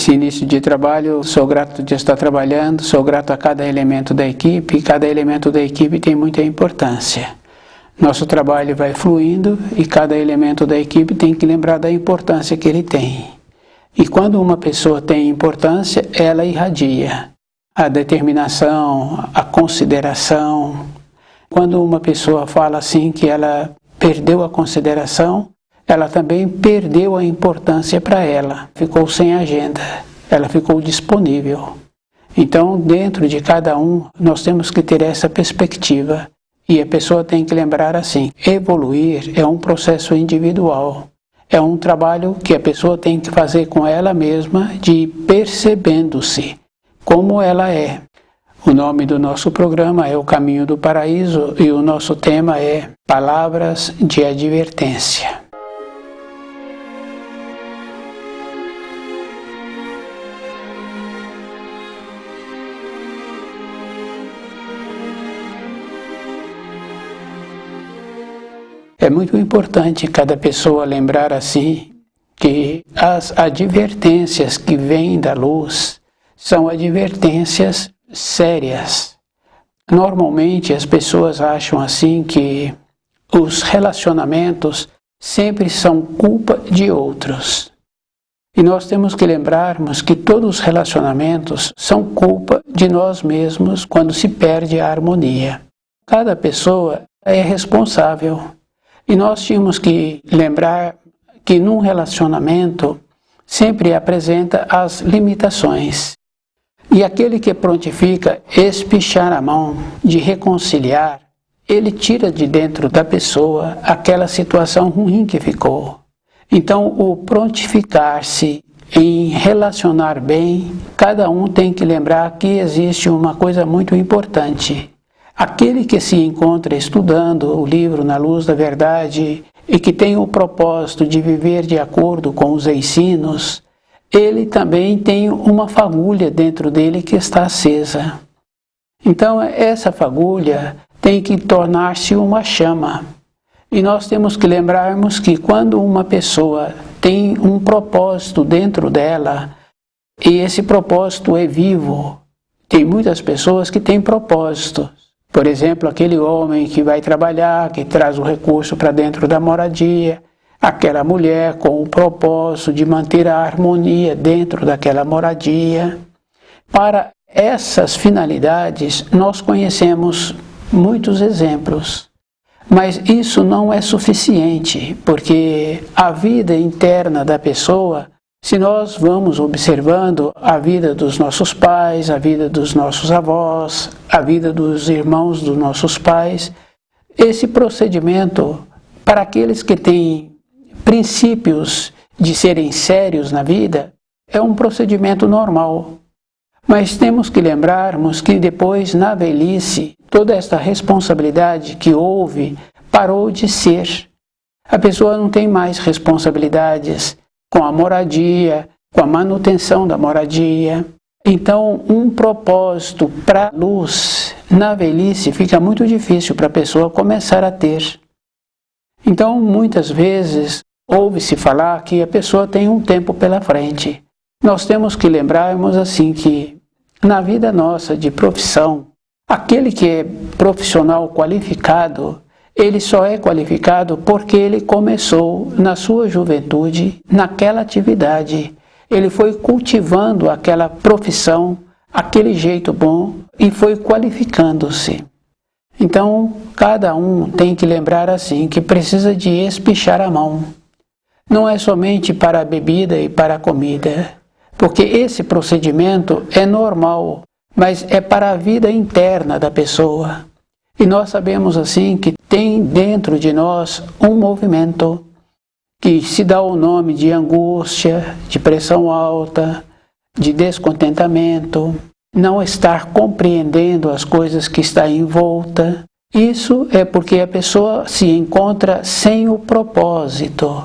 esse início de trabalho, sou grato de estar trabalhando, sou grato a cada elemento da equipe, e cada elemento da equipe tem muita importância. Nosso trabalho vai fluindo e cada elemento da equipe tem que lembrar da importância que ele tem. E quando uma pessoa tem importância, ela irradia a determinação, a consideração. Quando uma pessoa fala assim que ela perdeu a consideração, ela também perdeu a importância para ela, ficou sem agenda, ela ficou disponível. Então, dentro de cada um, nós temos que ter essa perspectiva. E a pessoa tem que lembrar assim, evoluir é um processo individual. É um trabalho que a pessoa tem que fazer com ela mesma, de percebendo-se como ela é. O nome do nosso programa é O Caminho do Paraíso e o nosso tema é Palavras de Advertência. É muito importante cada pessoa lembrar assim que as advertências que vêm da luz são advertências sérias. Normalmente as pessoas acham assim que os relacionamentos sempre são culpa de outros. E nós temos que lembrarmos que todos os relacionamentos são culpa de nós mesmos quando se perde a harmonia. Cada pessoa é responsável. E nós tínhamos que lembrar que num relacionamento sempre apresenta as limitações. E aquele que prontifica espichar a mão de reconciliar, ele tira de dentro da pessoa aquela situação ruim que ficou. Então, o prontificar-se em relacionar bem, cada um tem que lembrar que existe uma coisa muito importante. Aquele que se encontra estudando o livro Na Luz da Verdade e que tem o propósito de viver de acordo com os ensinos, ele também tem uma fagulha dentro dele que está acesa. Então essa fagulha tem que tornar-se uma chama. E nós temos que lembrarmos que quando uma pessoa tem um propósito dentro dela, e esse propósito é vivo, tem muitas pessoas que têm propósitos. Por exemplo, aquele homem que vai trabalhar, que traz o recurso para dentro da moradia, aquela mulher com o propósito de manter a harmonia dentro daquela moradia. Para essas finalidades, nós conhecemos muitos exemplos, mas isso não é suficiente, porque a vida interna da pessoa, se nós vamos observando a vida dos nossos pais, a vida dos nossos avós, a vida dos irmãos dos nossos pais, esse procedimento, para aqueles que têm princípios de serem sérios na vida, é um procedimento normal. Mas temos que lembrarmos que depois, na velhice, toda esta responsabilidade que houve parou de ser. A pessoa não tem mais responsabilidades com a moradia, com a manutenção da moradia. Então, um propósito para a luz na velhice fica muito difícil para a pessoa começar a ter. Então, muitas vezes, ouve-se falar que a pessoa tem um tempo pela frente. Nós temos que lembrarmos assim que, na vida nossa de profissão, aquele que é profissional qualificado, ele só é qualificado porque ele começou na sua juventude, naquela atividade. Ele foi cultivando aquela profissão, aquele jeito bom e foi qualificando-se. Então, cada um tem que lembrar assim que precisa de espichar a mão. Não é somente para a bebida e para a comida, porque esse procedimento é normal, mas é para a vida interna da pessoa. E nós sabemos assim que tem dentro de nós um movimento que se dá o nome de angústia, de pressão alta, de descontentamento, não estar compreendendo as coisas que está em volta. Isso é porque a pessoa se encontra sem o propósito.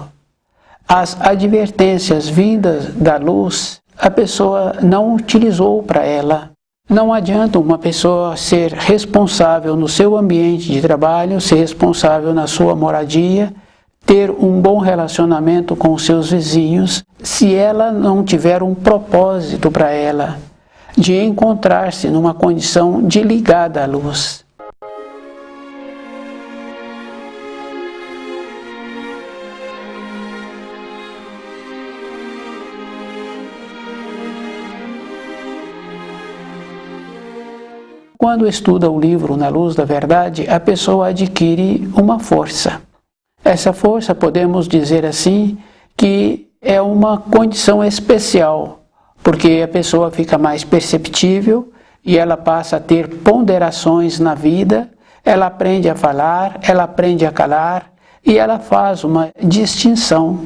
As advertências vindas da luz, a pessoa não utilizou para ela. Não adianta uma pessoa ser responsável no seu ambiente de trabalho, ser responsável na sua moradia, ter um bom relacionamento com os seus vizinhos se ela não tiver um propósito para ela de encontrar-se numa condição de ligada à luz. Quando estuda o livro Na Luz da Verdade, a pessoa adquire uma força. Essa força, podemos dizer assim, que é uma condição especial, porque a pessoa fica mais perceptível e ela passa a ter ponderações na vida, ela aprende a falar, ela aprende a calar e ela faz uma distinção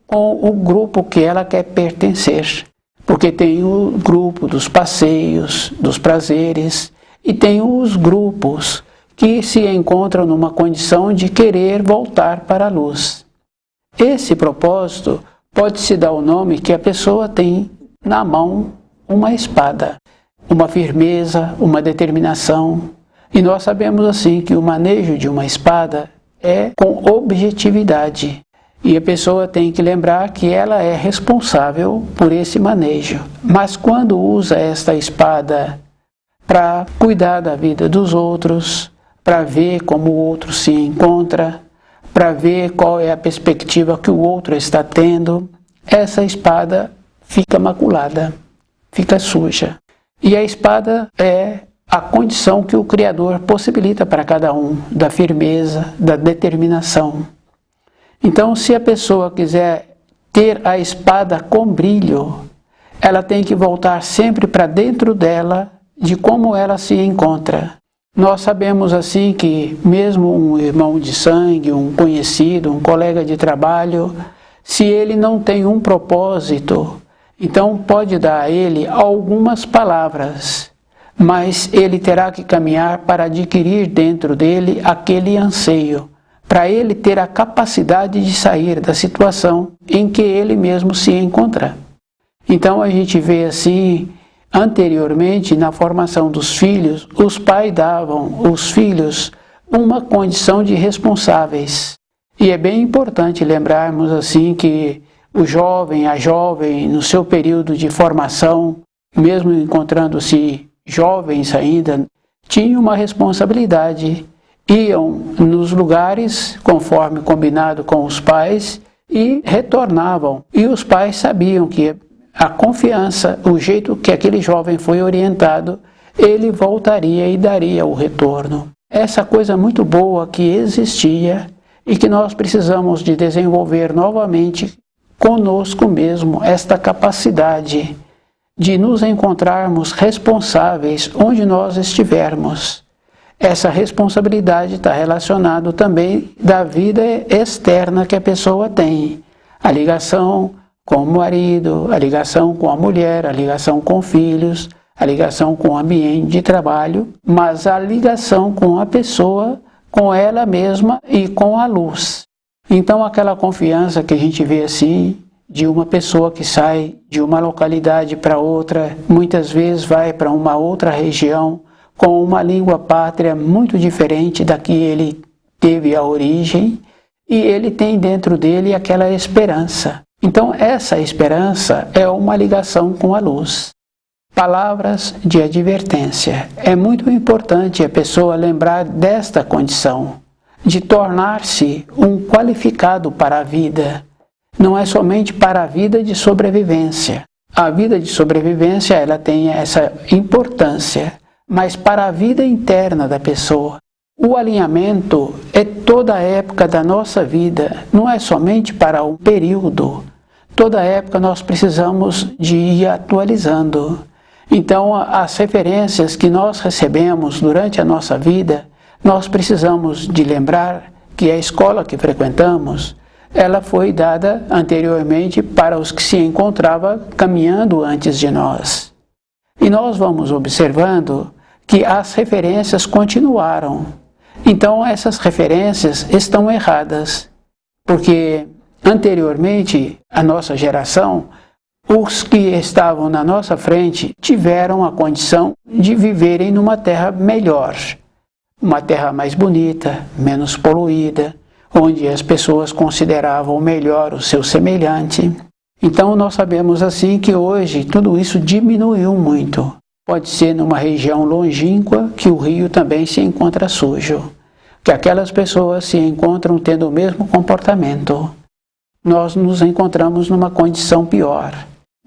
com o grupo que ela quer pertencer. Porque tem o grupo dos passeios, dos prazeres, e tem os grupos que se encontram numa condição de querer voltar para a luz. Esse propósito pode-se dar o nome que a pessoa tem na mão uma espada, uma firmeza, uma determinação. E nós sabemos assim que o manejo de uma espada é com objetividade. E a pessoa tem que lembrar que ela é responsável por esse manejo. Mas quando usa esta espada para cuidar da vida dos outros, para ver como o outro se encontra, para ver qual é a perspectiva que o outro está tendo, essa espada fica maculada, fica suja. E a espada é a condição que o Criador possibilita para cada um, da firmeza, da determinação. Então, se a pessoa quiser ter a espada com brilho, ela tem que voltar sempre para dentro dela, de como ela se encontra. Nós sabemos assim que mesmo um irmão de sangue, um conhecido, um colega de trabalho, se ele não tem um propósito, então pode dar a ele algumas palavras, mas ele terá que caminhar para adquirir dentro dele aquele anseio, para ele ter a capacidade de sair da situação em que ele mesmo se encontra. Então a gente vê assim, anteriormente, na formação dos filhos, os pais davam aos filhos uma condição de responsáveis. E é bem importante lembrarmos assim que o jovem, a jovem, no seu período de formação, mesmo encontrando-se jovens ainda, tinham uma responsabilidade. Iam nos lugares, conforme combinado com os pais, e retornavam. E os pais sabiam que a confiança, o jeito que aquele jovem foi orientado, ele voltaria e daria o retorno. Essa coisa muito boa que existia e que nós precisamos de desenvolver novamente conosco mesmo, esta capacidade de nos encontrarmos responsáveis onde nós estivermos. Essa responsabilidade está relacionada também da vida externa que a pessoa tem, a ligação com o marido, a ligação com a mulher, a ligação com filhos, a ligação com o ambiente de trabalho, mas a ligação com a pessoa, com ela mesma e com a luz. Então aquela confiança que a gente vê assim, de uma pessoa que sai de uma localidade para outra, muitas vezes vai para uma outra região, com uma língua pátria muito diferente da que ele teve a origem, e ele tem dentro dele aquela esperança. Então essa esperança é uma ligação com a luz. Palavras de advertência. É muito importante a pessoa lembrar desta condição, de tornar-se um qualificado para a vida. Não é somente para a vida de sobrevivência. A vida de sobrevivência ela tem essa importância, mas para a vida interna da pessoa. O alinhamento é toda a época da nossa vida, não é somente para um período. Toda época nós precisamos de ir atualizando. Então, as referências que nós recebemos durante a nossa vida, nós precisamos de lembrar que a escola que frequentamos, ela foi dada anteriormente para os que se encontravam caminhando antes de nós. E nós vamos observando que as referências continuaram. Então essas referências estão erradas, porque anteriormente a nossa geração, os que estavam na nossa frente tiveram a condição de viverem numa terra melhor, uma terra mais bonita, menos poluída, onde as pessoas consideravam melhor o seu semelhante. Então nós sabemos assim que hoje tudo isso diminuiu muito. Pode ser numa região longínqua que o rio também se encontra sujo, que aquelas pessoas se encontram tendo o mesmo comportamento. Nós nos encontramos numa condição pior.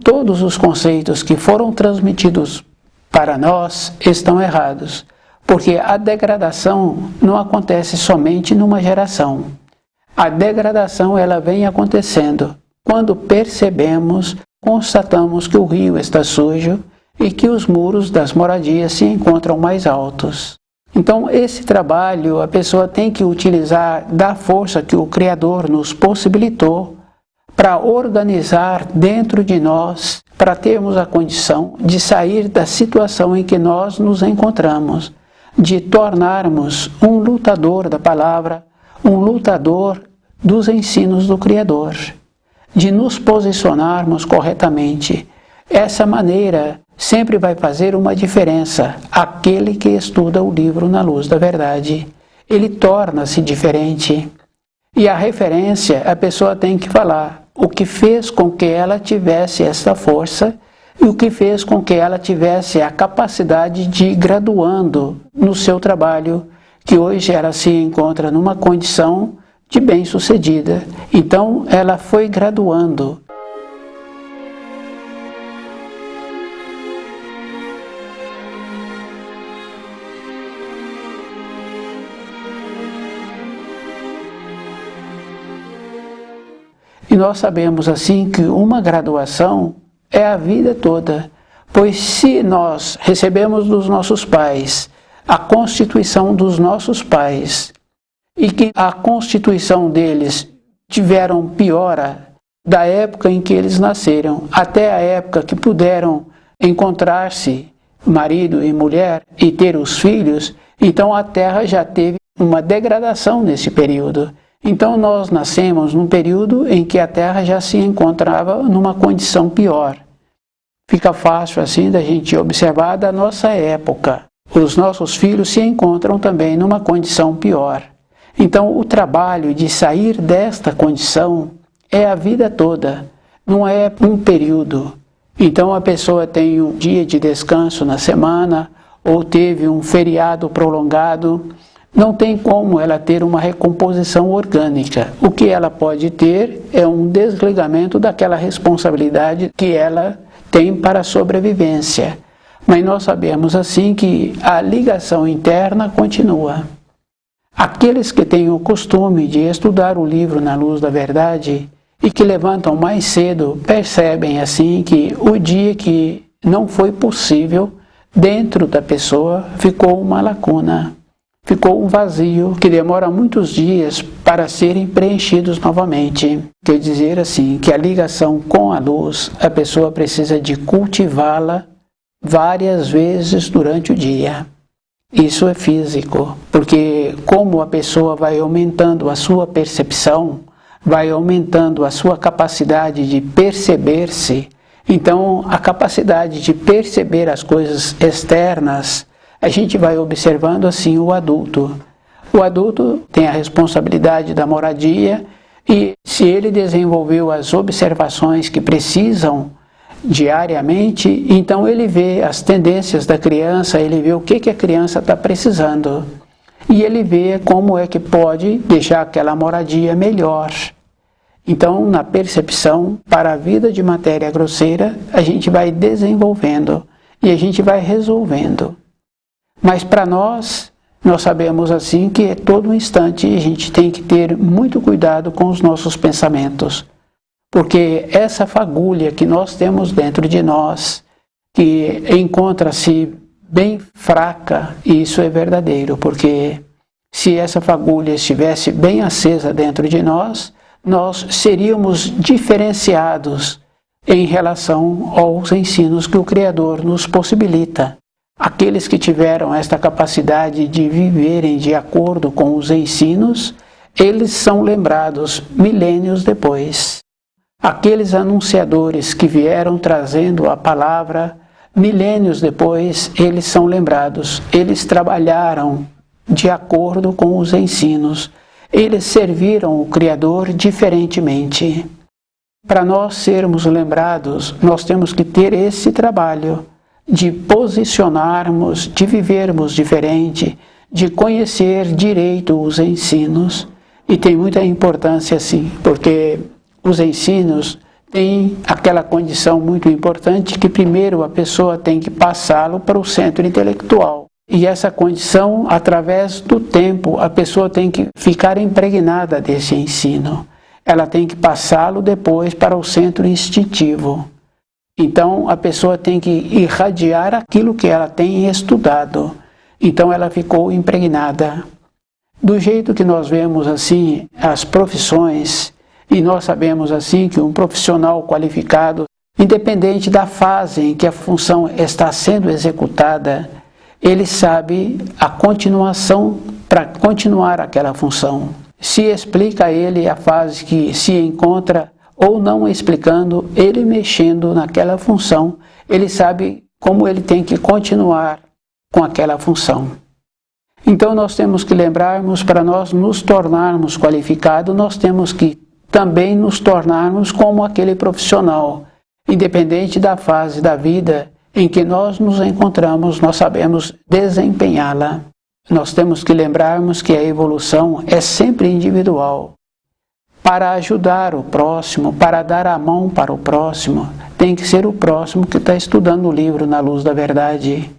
Todos os conceitos que foram transmitidos para nós estão errados, porque a degradação não acontece somente numa geração. A degradação ela vem acontecendo quando percebemos, constatamos que o rio está sujo e que os muros das moradias se encontram mais altos. Então, esse trabalho a pessoa tem que utilizar da força que o Criador nos possibilitou para organizar dentro de nós, para termos a condição de sair da situação em que nós nos encontramos, de tornarmos um lutador da palavra, um lutador dos ensinos do Criador, de nos posicionarmos corretamente. Essa maneira sempre vai fazer uma diferença. Aquele que estuda o livro na luz da verdade, ele torna-se diferente. E a referência, a pessoa tem que falar o que fez com que ela tivesse essa força e o que fez com que ela tivesse a capacidade de ir graduando no seu trabalho, que hoje ela se encontra numa condição de bem-sucedida. Então, ela foi graduando. E nós sabemos assim que uma graduação é a vida toda, pois se nós recebemos dos nossos pais a constituição dos nossos pais e que a constituição deles tiveram piora da época em que eles nasceram até a época que puderam encontrar-se marido e mulher e ter os filhos, então a Terra já teve uma degradação nesse período. Então nós nascemos num período em que a Terra já se encontrava numa condição pior. Fica fácil assim da gente observar da nossa época. Os nossos filhos se encontram também numa condição pior. Então o trabalho de sair desta condição é a vida toda, não é um período. Então a pessoa tem um dia de descanso na semana ou teve um feriado prolongado. Não tem como ela ter uma recomposição orgânica. O que ela pode ter é um desligamento daquela responsabilidade que ela tem para a sobrevivência. Mas nós sabemos assim que a ligação interna continua. Aqueles que têm o costume de estudar o livro na luz da verdade e que levantam mais cedo, percebem assim que o dia que não foi possível, dentro da pessoa ficou uma lacuna. Ficou um vazio que demora muitos dias para serem preenchidos novamente. Quer dizer assim, que a ligação com a luz, a pessoa precisa de cultivá-la várias vezes durante o dia. Isso é físico, porque como a pessoa vai aumentando a sua percepção, vai aumentando a sua capacidade de perceber-se, então a capacidade de perceber as coisas externas, a gente vai observando assim o adulto. O adulto tem a responsabilidade da moradia e se ele desenvolveu as observações que precisam diariamente, então ele vê as tendências da criança, ele vê o que a criança está precisando. E ele vê como é que pode deixar aquela moradia melhor. Então, na percepção, para a vida de matéria grosseira, a gente vai desenvolvendo e a gente vai resolvendo. Mas para nós sabemos assim que a todo instante a gente tem que ter muito cuidado com os nossos pensamentos. Porque essa fagulha que nós temos dentro de nós, que encontra-se bem fraca, e isso é verdadeiro, porque se essa fagulha estivesse bem acesa dentro de nós seríamos diferenciados em relação aos ensinos que o Criador nos possibilita. Aqueles que tiveram esta capacidade de viverem de acordo com os ensinos, eles são lembrados milênios depois. Aqueles anunciadores que vieram trazendo a palavra, milênios depois, eles são lembrados. Eles trabalharam de acordo com os ensinos. eles serviram o Criador diferentemente. Para nós sermos lembrados, nós temos que ter esse trabalho de posicionarmos, de vivermos diferente, de conhecer direito os ensinos. E tem muita importância sim, porque os ensinos têm aquela condição muito importante que primeiro a pessoa tem que passá-lo para o centro intelectual. E essa condição, através do tempo, a pessoa tem que ficar impregnada desse ensino. Ela tem que passá-lo depois para o centro instintivo. Então, a pessoa tem que irradiar aquilo que ela tem estudado. Então, ela ficou impregnada. Do jeito que nós vemos assim as profissões, e nós sabemos assim que um profissional qualificado, independente da fase em que a função está sendo executada, ele sabe a continuação para continuar aquela função. Se explica a ele a fase que se encontra ou não explicando, ele mexendo naquela função, ele sabe como ele tem que continuar com aquela função. Então nós temos que lembrarmos, para nós nos tornarmos qualificados, nós temos que também nos tornarmos como aquele profissional, independente da fase da vida em que nós nos encontramos, nós sabemos desempenhá-la. Nós temos que lembrarmos que a evolução é sempre individual. Para ajudar o próximo, para dar a mão para o próximo, tem que ser o próximo que está estudando o livro na luz da verdade,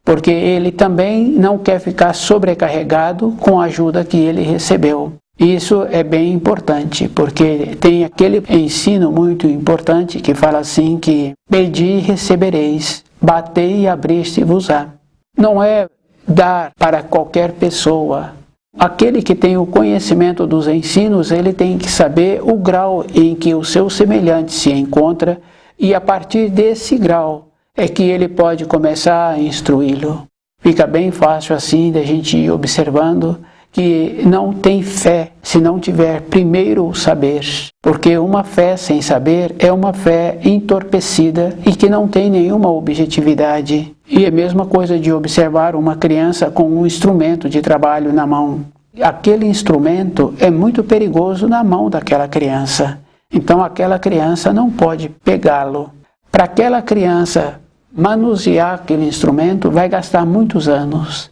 porque ele também não quer ficar sobrecarregado com a ajuda que ele recebeu. Isso é bem importante, porque tem aquele ensino muito importante que fala assim que pedi e recebereis, batei e abriste-vos-á. Não é dar para qualquer pessoa. Aquele que tem o conhecimento dos ensinos, ele tem que saber o grau em que o seu semelhante se encontra e a partir desse grau é que ele pode começar a instruí-lo. Fica bem fácil assim da gente ir observando que não tem fé se não tiver primeiro o saber, porque uma fé sem saber é uma fé entorpecida e que não tem nenhuma objetividade. E é a mesma coisa de observar uma criança com um instrumento de trabalho na mão. Aquele instrumento é muito perigoso na mão daquela criança, então aquela criança não pode pegá-lo. Para aquela criança manusear aquele instrumento vai gastar muitos anos.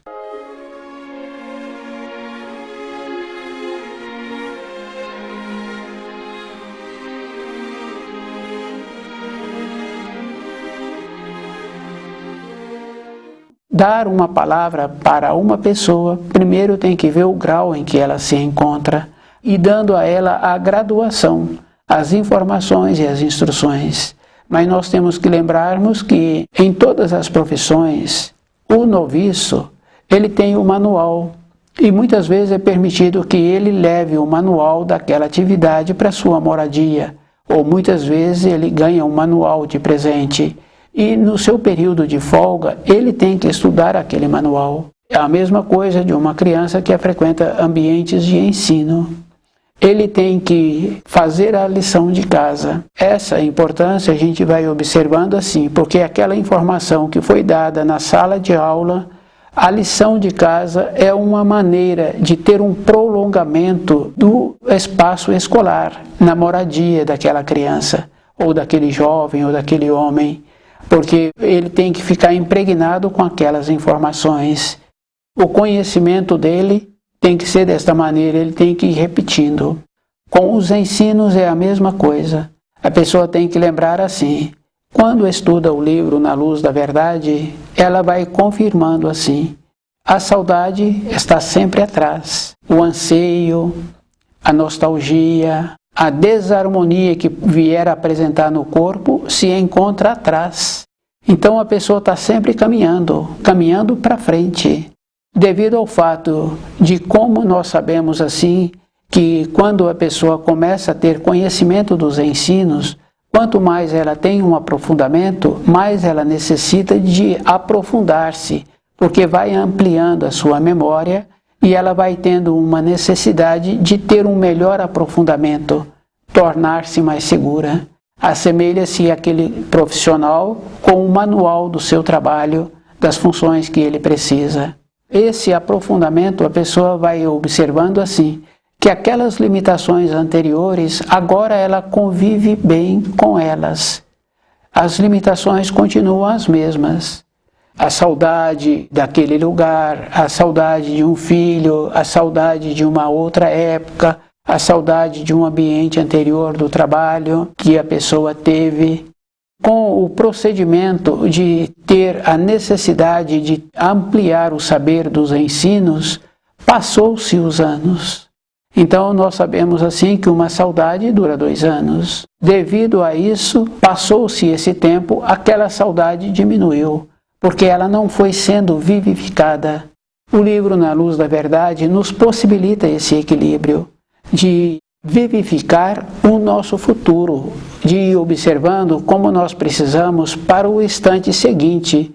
Dar uma palavra para uma pessoa, primeiro tem que ver o grau em que ela se encontra e dando a ela a graduação, as informações e as instruções. Mas nós temos que lembrarmos que em todas as profissões, o noviço, ele tem o manual e muitas vezes é permitido que ele leve o manual daquela atividade para sua moradia, ou muitas vezes ele ganha um manual de presente. E no seu período de folga, ele tem que estudar aquele manual. É a mesma coisa de uma criança que frequenta ambientes de ensino. Ele tem que fazer a lição de casa. Essa importância a gente vai observando assim, porque aquela informação que foi dada na sala de aula, a lição de casa é uma maneira de ter um prolongamento do espaço escolar, na moradia daquela criança, ou daquele jovem, ou daquele homem. Porque ele tem que ficar impregnado com aquelas informações. O conhecimento dele tem que ser desta maneira, ele tem que ir repetindo. Com os ensinos é a mesma coisa. A pessoa tem que lembrar assim, quando estuda o livro na luz da verdade, ela vai confirmando assim. A saudade está sempre atrás. O anseio, a nostalgia, a desarmonia que vier a apresentar no corpo se encontra atrás. Então a pessoa está sempre caminhando para frente. Devido ao fato de como nós sabemos assim, que quando a pessoa começa a ter conhecimento dos ensinos, quanto mais ela tem um aprofundamento, mais ela necessita de aprofundar-se, porque vai ampliando a sua memória e ela vai tendo uma necessidade de ter um melhor aprofundamento, tornar-se mais segura. Assemelha-se àquele profissional com o manual do seu trabalho, das funções que ele precisa. Esse aprofundamento a pessoa vai observando assim, que aquelas limitações anteriores, agora ela convive bem com elas. As limitações continuam as mesmas. A saudade daquele lugar, a saudade de um filho, a saudade de uma outra época, a saudade de um ambiente anterior do trabalho que a pessoa teve. Com o procedimento de ter a necessidade de ampliar o saber dos ensinos, passou-se os anos. Então nós sabemos assim que uma saudade dura 2 anos. Devido a isso, passou-se esse tempo, aquela saudade diminuiu, porque ela não foi sendo vivificada. O livro Na Luz da Verdade nos possibilita esse equilíbrio de vivificar o nosso futuro, de ir observando como nós precisamos para o instante seguinte.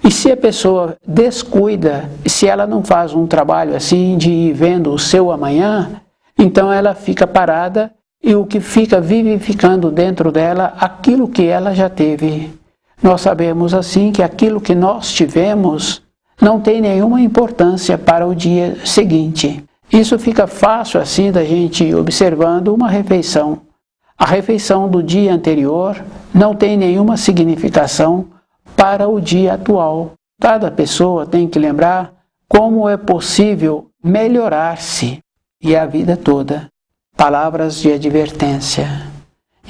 E se a pessoa descuida, se ela não faz um trabalho assim de ir vendo o seu amanhã, então ela fica parada e o que fica vivificando dentro dela, aquilo que ela já teve. Nós sabemos assim que aquilo que nós tivemos não tem nenhuma importância para o dia seguinte. Isso fica fácil assim da gente ir observando uma refeição. A refeição do dia anterior não tem nenhuma significação para o dia atual. Cada pessoa tem que lembrar como é possível melhorar-se e a vida toda. Palavras de advertência.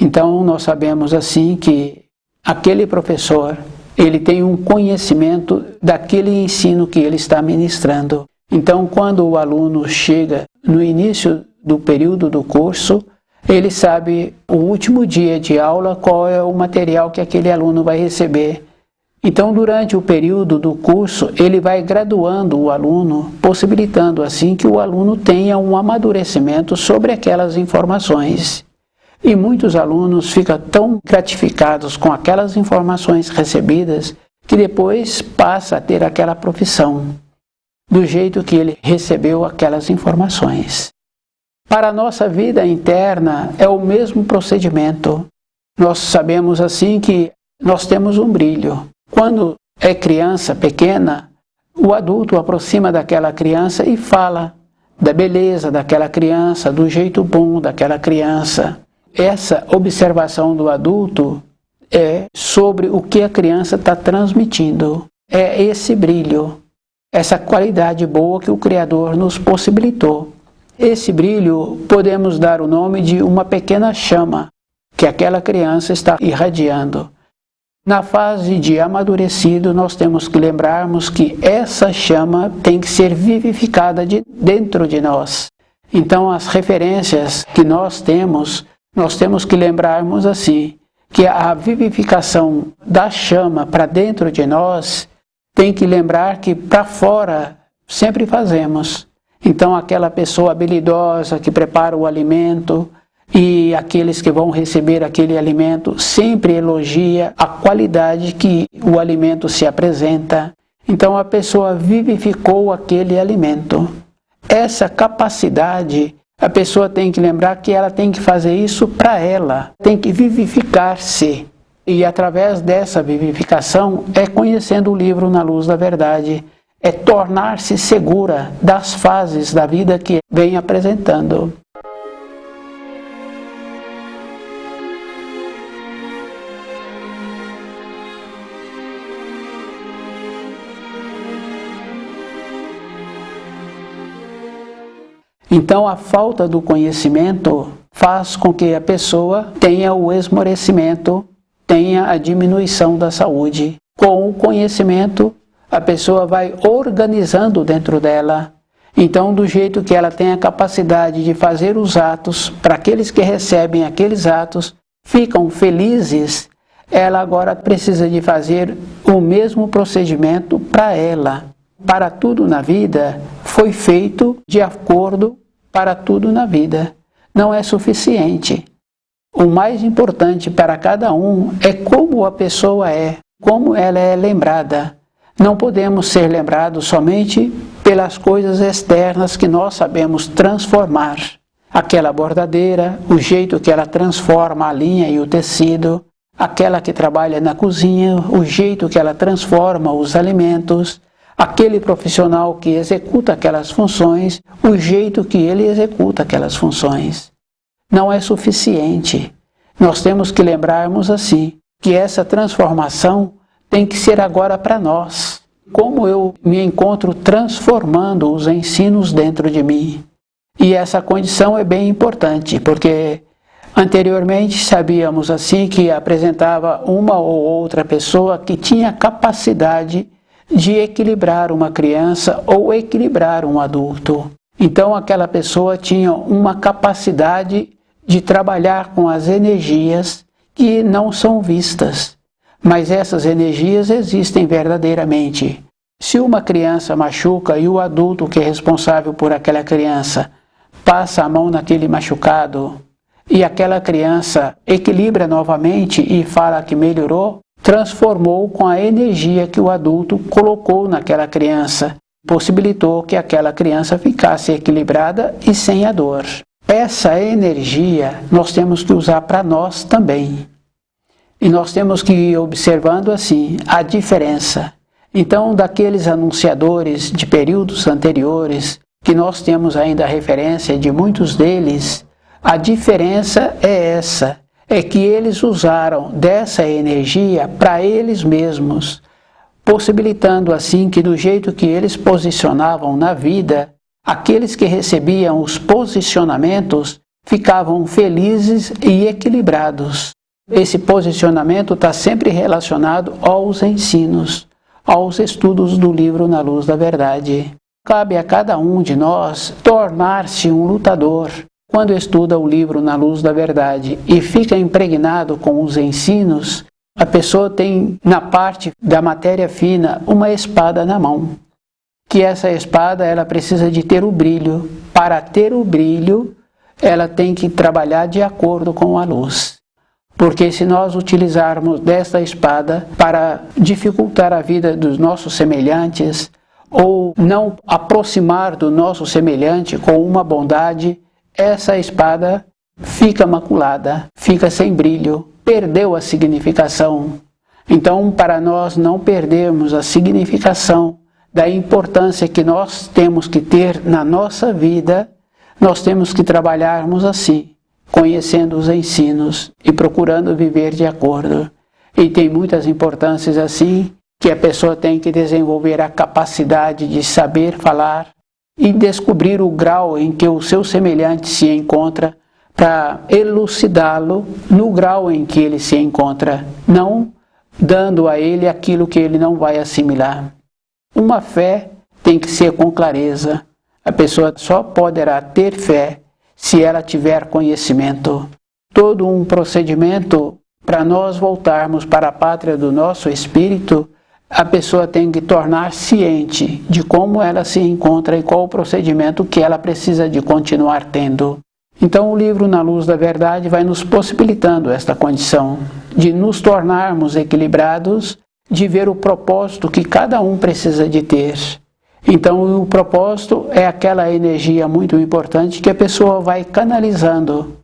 Então nós sabemos assim que aquele professor, ele tem um conhecimento daquele ensino que ele está ministrando. Então, quando o aluno chega no início do período do curso, ele sabe o último dia de aula qual é o material que aquele aluno vai receber. Então, durante o período do curso, ele vai graduando o aluno, possibilitando assim que o aluno tenha um amadurecimento sobre aquelas informações. E muitos alunos ficam tão gratificados com aquelas informações recebidas que depois passa a ter aquela profissão, do jeito que ele recebeu aquelas informações. Para a nossa vida interna é o mesmo procedimento. Nós sabemos assim que nós temos um brilho. Quando é criança pequena, o adulto aproxima daquela criança e fala da beleza daquela criança, do jeito bom daquela criança. Essa observação do adulto é sobre o que a criança está transmitindo. É esse brilho, essa qualidade boa que o Criador nos possibilitou. Esse brilho podemos dar o nome de uma pequena chama que aquela criança está irradiando. Na fase de amadurecido, nós temos que lembrarmos que essa chama tem que ser vivificada dentro de nós. Então, as referências que nós temos que lembrarmos assim, que a vivificação da chama para dentro de nós tem que lembrar que para fora sempre fazemos. Então, aquela pessoa habilidosa que prepara o alimento e aqueles que vão receber aquele alimento sempre elogia a qualidade que o alimento se apresenta. Então, a pessoa vivificou aquele alimento. Essa capacidade, a pessoa tem que lembrar que ela tem que fazer isso para ela, tem que vivificar-se. E através dessa vivificação é conhecendo o livro Na Luz da Verdade, é tornar-se segura das fases da vida que vem apresentando. Então, a falta do conhecimento faz com que a pessoa tenha o esmorecimento, tenha a diminuição da saúde. Com o conhecimento, a pessoa vai organizando dentro dela. Então, do jeito que ela tem a capacidade de fazer os atos, para aqueles que recebem aqueles atos, ficam felizes, ela agora precisa de fazer o mesmo procedimento para ela. Para tudo na vida, foi feito de acordo para tudo na vida. Não é suficiente. O mais importante para cada um é como a pessoa é, como ela é lembrada. Não podemos ser lembrados somente pelas coisas externas que nós sabemos transformar. Aquela bordadeira, o jeito que ela transforma a linha e o tecido, aquela que trabalha na cozinha, o jeito que ela transforma os alimentos, aquele profissional que executa aquelas funções, o jeito que ele executa aquelas funções. Não é suficiente. Nós temos que lembrarmos assim, que essa transformação tem que ser agora para nós. Como eu me encontro transformando os ensinos dentro de mim. E essa condição é bem importante, porque anteriormente sabíamos assim que apresentava uma ou outra pessoa que tinha capacidade de equilibrar uma criança ou equilibrar um adulto. Então aquela pessoa tinha uma capacidade de trabalhar com as energias que não são vistas, mas essas energias existem verdadeiramente. Se uma criança machuca e o adulto que é responsável por aquela criança passa a mão naquele machucado e aquela criança equilibra novamente e fala que melhorou, transformou com a energia que o adulto colocou naquela criança, possibilitou que aquela criança ficasse equilibrada e sem a dor. Essa energia nós temos que usar para nós também. E nós temos que ir observando assim a diferença. Então, daqueles anunciadores de períodos anteriores, que nós temos ainda a referência de muitos deles, a diferença é essa, é que eles usaram dessa energia para eles mesmos, possibilitando assim que do jeito que eles posicionavam na vida, aqueles que recebiam os posicionamentos ficavam felizes e equilibrados. Esse posicionamento está sempre relacionado aos ensinos, aos estudos do livro Na Luz da Verdade. Cabe a cada um de nós tornar-se um lutador. Quando estuda o livro Na Luz da Verdade e fica impregnado com os ensinos, a pessoa tem na parte da matéria fina uma espada na mão. Que essa espada ela precisa de ter o brilho. Para ter o brilho, ela tem que trabalhar de acordo com a luz. Porque se nós utilizarmos desta espada para dificultar a vida dos nossos semelhantes, ou não aproximar do nosso semelhante com uma bondade, essa espada fica maculada, fica sem brilho, perdeu a significação. Então, para nós não perdermos a significação da importância que nós temos que ter na nossa vida, nós temos que trabalharmos assim, conhecendo os ensinos e procurando viver de acordo. E tem muitas importâncias assim, que a pessoa tem que desenvolver a capacidade de saber falar e descobrir o grau em que o seu semelhante se encontra para elucidá-lo no grau em que ele se encontra, não dando a ele aquilo que ele não vai assimilar. Uma fé tem que ser com clareza. A pessoa só poderá ter fé se ela tiver conhecimento. Todo um procedimento para nós voltarmos para a pátria do nosso espírito, a pessoa tem que tornar ciente de como ela se encontra e qual o procedimento que ela precisa de continuar tendo. Então o livro Na Luz da Verdade vai nos possibilitando esta condição de nos tornarmos equilibrados, de ver o propósito que cada um precisa de ter. Então o propósito é aquela energia muito importante que a pessoa vai canalizando.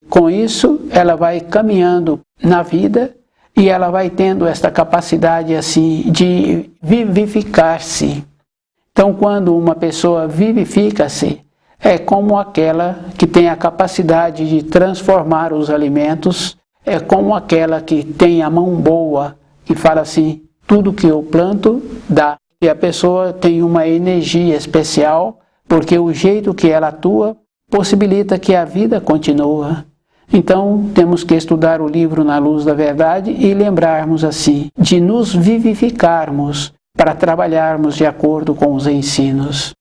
Com isso, ela vai caminhando na vida e ela vai tendo esta capacidade assim de vivificar-se. Então, quando uma pessoa vivifica-se, é como aquela que tem a capacidade de transformar os alimentos, é como aquela que tem a mão boa, que fala assim, tudo que eu planto, dá. E a pessoa tem uma energia especial, porque o jeito que ela atua possibilita que a vida continue. Então, temos que estudar o livro Na Luz da Verdade e lembrarmos assim, de nos vivificarmos para trabalharmos de acordo com os ensinos.